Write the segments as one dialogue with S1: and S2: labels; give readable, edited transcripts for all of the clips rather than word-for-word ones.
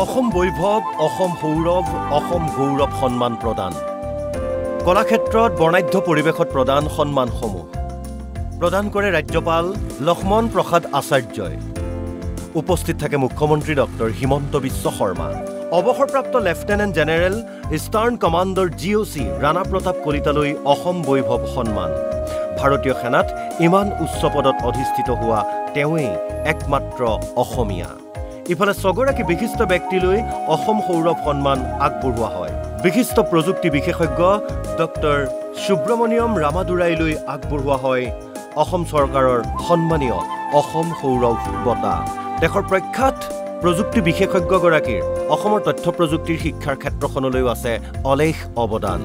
S1: অসম বৈভৱ, অসম সৌৰভ, অসম গৌৰৱ সন্মান প্ৰদান। কলাক্ষেত্ৰত বৰ্ণাঢ্য পৰিৱেশত প্ৰদান সন্মানসমূহ প্ৰদান কৰে ৰাজ্যপাল লক্ষ্মণ প্ৰসাদ আচাৰ্যই। উপস্থিত থাকে মুখ্যমন্ত্ৰী ডক্টৰ হিমন্ত বিশ্ব শৰ্মা, অৱসৰপ্ৰাপ্ত lieutenant general eastern commander GOC Rana Pratap কলিতালৈ অসম বৈভৱ সন্মান। ভাৰতীয় সেনাত ইমান উচ্চ পদত অধিষ্ঠিত হোৱা তেওঁৱেই একমাত্ৰ অসমীয়া। ইফালে ছগৰাকী বিশিষ্ট ব্যক্তিলৈ অসম সৌৰভ সন্মান আগবঢ়োৱা হয়। বিশিষ্ট প্ৰযুক্তি বিশেষজ্ঞ ডক্টৰ সুব্ৰমণিয়ম ৰামাদুৰাইলৈ আগবঢ়োৱা হয় অসম চৰকাৰৰ সন্মানীয় অসম সৌৰভ বঁটা। দেশৰ প্ৰখ্যাত প্ৰযুক্তি বিশেষজ্ঞগৰাকীৰ অসমৰ তথ্য প্ৰযুক্তিৰ শিক্ষাৰ ক্ষেত্ৰখনলৈও আছে অলেখ অৱদান।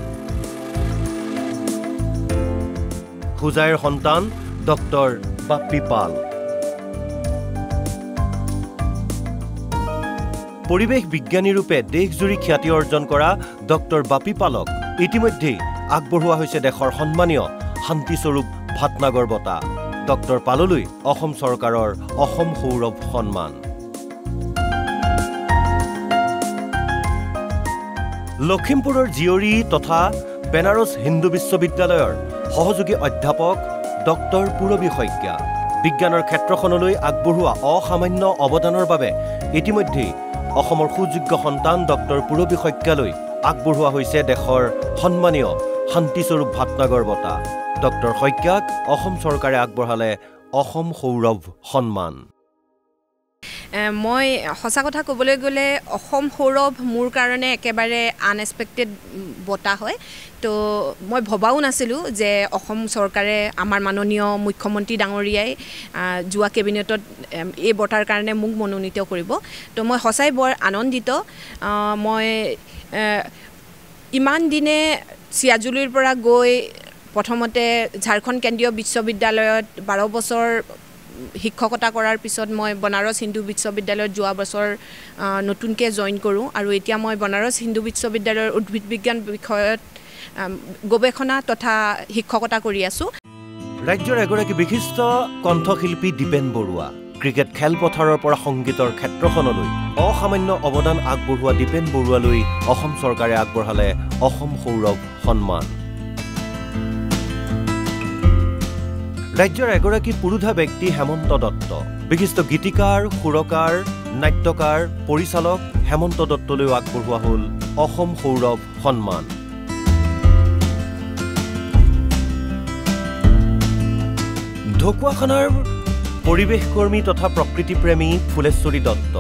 S1: হোজাইৰ সন্তান ডক্টৰ বাপ্পী পাল। পৰিৱেশ বিজ্ঞানী ৰূপে দেশজুৰি খ্যাতি অৰ্জন কৰা ডক্টৰ বাপ্পী পালক ইতিমধ্যেই আগবঢ়োৱা হৈছে দেশৰ সন্মানীয় শান্তিস্বৰূপ ভাটনাগৰ বঁটা। ডক্টৰ পাললৈ অসম চৰকাৰৰ অসম সৌৰভ সন্মান। লখিমপুৰৰ জীয়ৰী তথা বেনাৰস হিন্দু বিশ্ববিদ্যালয়ৰ সহযোগী অধ্যাপক ডক্টৰ পূৰবী শইকীয়া। বিজ্ঞানৰ ক্ষেত্ৰখনলৈ আগবঢ়োৱা অসামান্য অৱদানৰ বাবে ইতিমধ্যেই অসমৰ সুযোগ্য সন্তান ডক্টৰ পূৰবী শইকীয়ালৈ আগবঢ়োৱা হৈছে দেশৰ সন্মানীয় শান্তিস্বৰূপ ভাটনাগৰ বঁটা। ডক্টৰ শইকীয়াক অসম চৰকাৰে আগবঢ়ালে অসম সৌৰভ সন্মান।
S2: মই সঁচা কথা ক'বলৈ গ'লে অসম সৌৰভ মোৰ কাৰণে একেবাৰে আনএক্সপেক্টেড বঁটা হয়। তো মই ভবাও নাছিলোঁ যে অসম চৰকাৰে আমাৰ মাননীয় মুখ্যমন্ত্ৰী ডাঙৰীয়াই যোৱা কেবিনেটত এই বঁটাৰ কাৰণে মোক মনোনীত কৰিব। তো মই সঁচাই বৰ আনন্দিত। মই ইমান দিনে চিয়াজুলিৰ পৰা গৈ প্ৰথমতে ঝাৰখণ্ড কেন্দ্ৰীয় বিশ্ববিদ্যালয়ত 12 বছৰ শিক্ষকতা কৰাৰ পিছত মই বনাৰস হিন্দু বিশ্ববিদ্যালয়ত যোৱা বছৰ নতুনকৈ জইন কৰোঁ আৰু এতিয়া মই বনাৰস হিন্দু বিশ্ববিদ্যালয়ৰ উদ্ভিদ বিজ্ঞান বিষয়ত গৱেষণা তথা শিক্ষকতা কৰি আছোঁ।
S1: ৰাজ্যৰ এগৰাকী বিশিষ্ট কণ্ঠশিল্পী দীপেন বৰুৱা। ক্ৰিকেট খেলপথাৰৰ পৰা সংগীতৰ ক্ষেত্ৰখনলৈ অসামান্য অৱদান আগবঢ়োৱা দীপেন বৰুৱালৈ অসম চৰকাৰে আগবঢ়ালে অসম সৌৰভ সন্মান। ৰাজ্যৰ এগৰাকী পুৰুধা ব্যক্তি হেমন্ত দত্ত। বিশিষ্ট গীতিকাৰ, সুৰকাৰ, নাট্যকাৰ, পৰিচালক হেমন্ত দত্তলৈও আগবঢ়োৱা হ'ল অসম সৌৰভ সন্মান। ঢকুৱাখানাৰ পৰিৱেশ কৰ্মী তথা প্ৰকৃতিপ্ৰেমী ফুলেশ্বৰী দত্ত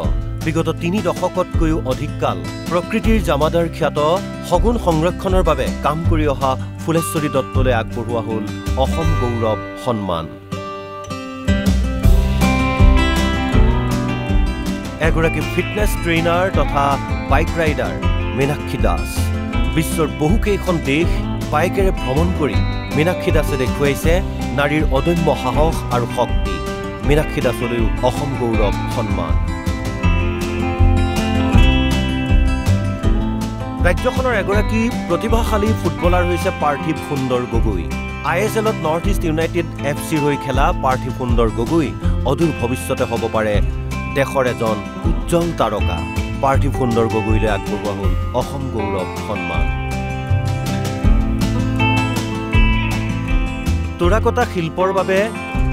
S1: বিগত 3 দশকতকৈও অধিক কাল প্ৰকৃতিৰ জামাদাৰ খ্যাত সগুণ সংৰক্ষণৰ বাবে কাম কৰি অহা ফুলেশ্বৰী দত্তলৈ আগবঢ়োৱা হ'ল অসম গৌৰৱ সন্মান। এগৰাকী ফিটনেছ ট্ৰেইনাৰ তথা বাইক ৰাইডাৰ মীনাক্ষী দাস। বিশ্বৰ বহুকেইখন দেশ বাইকেৰে ভ্ৰমণ কৰি মীনাক্ষী দাসে দেখুৱাইছে নাৰীৰ অদম্য সাহস আৰু শক্তি। মীনাক্ষী দাসলৈও অসম গৌৰৱ সন্মান। ৰাজ্যখনৰ এগৰাকী প্ৰতিভাশালী ফুটবলাৰ হৈছে পাৰ্থিৱ সুন্দৰ গগৈ। ISLত নৰ্থ ইষ্ট ইউনাইটেড FCৰ হৈ খেলা পাৰ্থিৱ সুন্দৰ গগৈ অদূৰ ভৱিষ্যতে হ'ব পাৰে দেশৰ এজন উজ্জ্বল তাৰকা। পাৰ্থিৱ সুন্দৰ গগৈলৈ আগবঢ়োৱা হ'ল অসম গৌৰৱ সন্মান। টোৰাকটা শিল্পৰ বাবে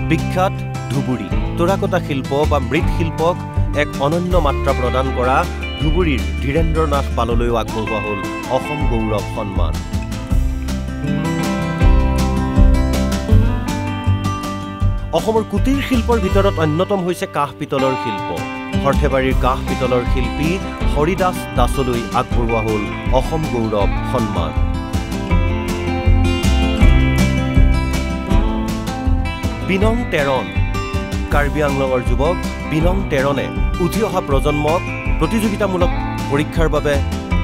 S1: বিখ্যাত ধুবুৰী। টোৰাকটা শিল্প বা মৃৎশিল্পক এক অনন্য মাত্ৰা প্ৰদান কৰা ধুবুৰীৰ ধীৰেন্দ্ৰ নাথ পাললৈও আগবঢ়োৱা হ'ল অসম গৌৰৱ সন্মান। অসমৰ কুটিৰ শিল্পৰ ভিতৰত অন্যতম হৈছে কাঁহ পিতলৰ শিল্প। সৰ্থেবাৰীৰ কাঁহ পিতলৰ শিল্পী হৰিদাস দাসলৈ আগবঢ়োৱা হ'ল অসম গৌৰৱ সন্মান। বিনং তেৰণ। কাৰ্বি আংলঙৰ যুৱক বিনং তেৰণে উঠি অহা প্ৰজন্মক প্ৰতিযোগিতামূলক পৰীক্ষাৰ বাবে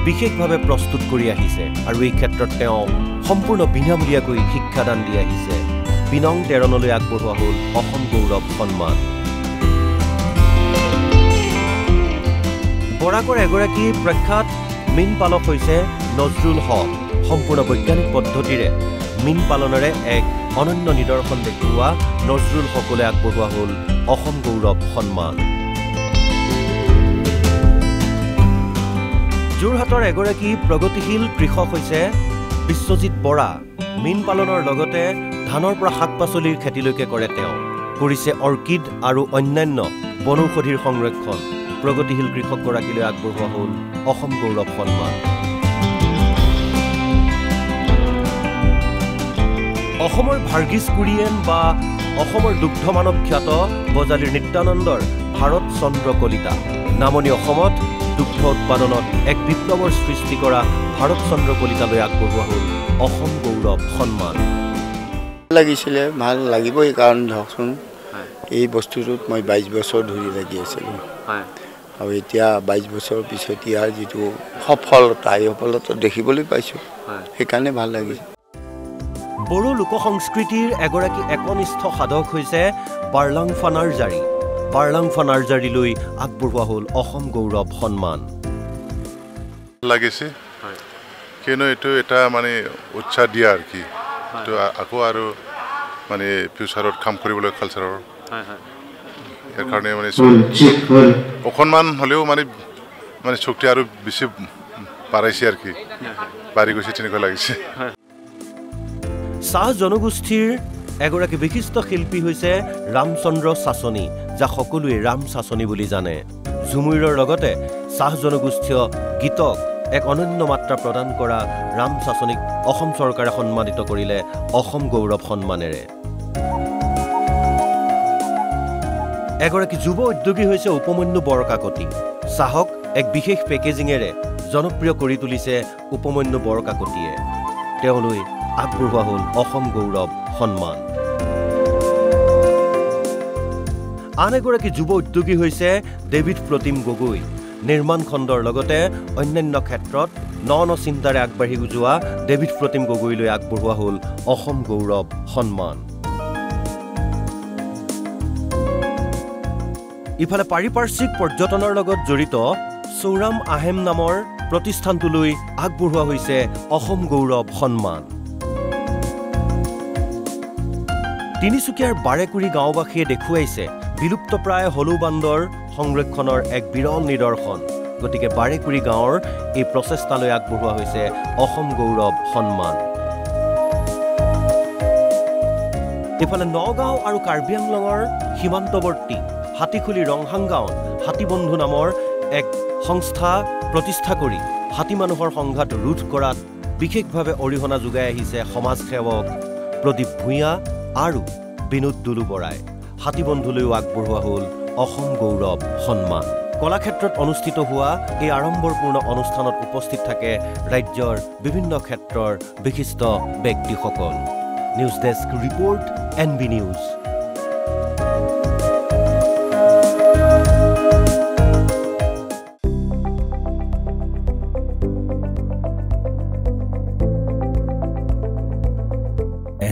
S1: বিশেষভাৱে প্ৰস্তুত কৰি আহিছে আৰু এই ক্ষেত্ৰত তেওঁ সম্পূৰ্ণ বিনামূলীয়াকৈ শিক্ষাদান দি আহিছে। বিনং তেৰণলৈ আগবঢ়োৱা হ'ল অসম গৌৰৱ সন্মান। বৰাকৰ এগৰাকী প্ৰখ্যাত মীন পালক হৈছে নজৰুল হক। সম্পূৰ্ণ বৈজ্ঞানিক পদ্ধতিৰে মীন পালনেৰে এক অনন্য নিদৰ্শন দেখুওৱা নজৰুল হকলৈ আগবঢ়োৱা হ'ল অসম গৌৰৱ সন্মান। যোৰহাটৰ এগৰাকী প্ৰগতিশীল কৃষক হৈছে বিশ্বজিৎ বৰা। মীন পালনৰ লগতে ধানৰ পৰা শাক-পাচলিৰ খেতিলৈকে কৰে তেওঁ। কৰিছে অৰ্কিড আৰু অন্যান্য বনৌষধিৰ সংৰক্ষণ। প্ৰগতিশীল কৃষকগৰাকীলৈ আগবঢ়োৱা হ'ল অসম গৌৰৱ সন্মান। অসমৰ ভাৰ্গিছ কুৰিয়েন বা অসমৰ দুগ্ধ মানৱ খ্যাত বজালীৰ নিত্যানন্দৰ ভাৰত চন্দ্ৰ কলিতা। নামনি অসমত দুগ্ধ উৎপাদনত এক বিপ্লৱৰ সৃষ্টি কৰা ভাৰত চন্দ্ৰ কলিতালৈ আগবঢ়োৱা হ'ল অসম গৌৰৱ সন্মান।
S3: লাগিছিলে ভাল লাগিবই, কাৰণ ধৰকচোন এই বস্তুটোত মই 22 বছৰ ধৰি লাগি আছিলোঁ আৰু এতিয়া 22 বছৰৰ পিছত ইয়াৰ যিটো সফলতা, এই সফলতা দেখিবলৈ পাইছোঁ, সেইকাৰণে ভাল লাগিছে।
S1: বড়ো লোক সংস্কৃতিৰ এগৰাকী একনিষ্ঠ সাধক হৈছে বাৰ্লাংফা নাৰ্জাৰী। বাৰ্লাংফা নাৰ্জাৰীলৈ আগবঢ়োৱা হ'ল অসম গৌৰৱ সন্মান।
S4: লাগিছে কিয়নো এইটো এটা মানে উৎসাহ দিয়া আৰু কি এইটো আকৌ আৰু মানে ফিউচাৰত কাম কৰিবলৈ কালচাৰৰ ইয়াৰ কাৰণে মানে অকণমান হ'লেও মানে শক্তি আৰু বেছি বাঢ়াইছে আৰু কি বাঢ়ি গৈছে তেনেকুৱা লাগিছে।
S1: চাহ জনগোষ্ঠীৰ এগৰাকী বিশিষ্ট শিল্পী হৈছে ৰামচন্দ্ৰ চাচনি, যাক সকলোৱে ৰাম চাচনি বুলি জানে। ঝুমুৰৰ লগতে চাহ জনগোষ্ঠীয় গীতক এক অনন্য মাত্ৰা প্ৰদান কৰা ৰাম চাচনিক অসম চৰকাৰে সন্মানিত কৰিলে অসম গৌৰৱ সন্মানেৰে। এগৰাকী যুৱ উদ্যোগী হৈছে উপমন্যু বৰকাকতি। চাহক এক বিশেষ পেকেজিঙেৰে জনপ্ৰিয় কৰি তুলিছে উপমন্যু বৰকাকতিয়ে। তেওঁলৈ আগবঢ়োৱা হ'ল অসম গৌৰৱ সন্মান। আন এগৰাকী যুৱ উদ্যোগী হৈছে ডেভিড প্ৰতিম গগৈ। নিৰ্মাণ খণ্ডৰ লগতে অন্যান্য ক্ষেত্ৰত ন চিন্তাৰে আগবাঢ়ি যোৱা ডেভিড প্ৰতিম গগৈলৈ আগবঢ়োৱা হ'ল অসম গৌৰৱ সন্মান। ইফালে পাৰিপাৰ্শ্বিক পৰ্যটনৰ লগত জড়িত চৌৰাম আহেম নামৰ প্ৰতিষ্ঠানটোলৈ আগবঢ়োৱা হৈছে অসম গৌৰৱ সন্মান। তিনিচুকীয়াৰ বাৰেকুৰি গাঁওবাসীয়ে দেখুৱাইছে বিলুপ্তপ্ৰায় হলৌ বান্দৰ সংৰক্ষণৰ এক বিৰল নিদৰ্শন। গতিকে বাৰেকুৰি গাঁৱৰ এই প্ৰচেষ্টালৈ আগবঢ়োৱা হৈছে অসম গৌৰৱ সন্মান। ইফালে নগাঁও আৰু কাৰ্বি আংলঙৰ সীমান্তৱৰ্তী হাতীখুলি ৰংহাং গাঁৱত হাতীবন্ধু নামৰ এক সংস্থা প্ৰতিষ্ঠা কৰি হাতী মানুহৰ সংঘাত ৰোধ কৰাত বিশেষভাৱে অৰিহণা যোগাই আহিছে সমাজসেৱক প্ৰদীপ ভূঞা আৰু বিনোদ দুলু বৰাই। হাতীবন্ধুলৈও আগবঢ়োৱা হ'ল অসম গৌৰৱ সন্মান। কলাক্ষেত্ৰত অনুষ্ঠিত হোৱা এই আড়ম্বৰপূৰ্ণ অনুষ্ঠানত উপস্থিত থাকে ৰাজ্যৰ বিভিন্ন ক্ষেত্ৰৰ বিশিষ্ট ব্যক্তিসকল। News desk report, NB news.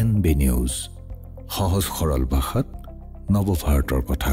S5: NB news, সহজ সৰল ভাষাত নৱভাৰতৰ কথা।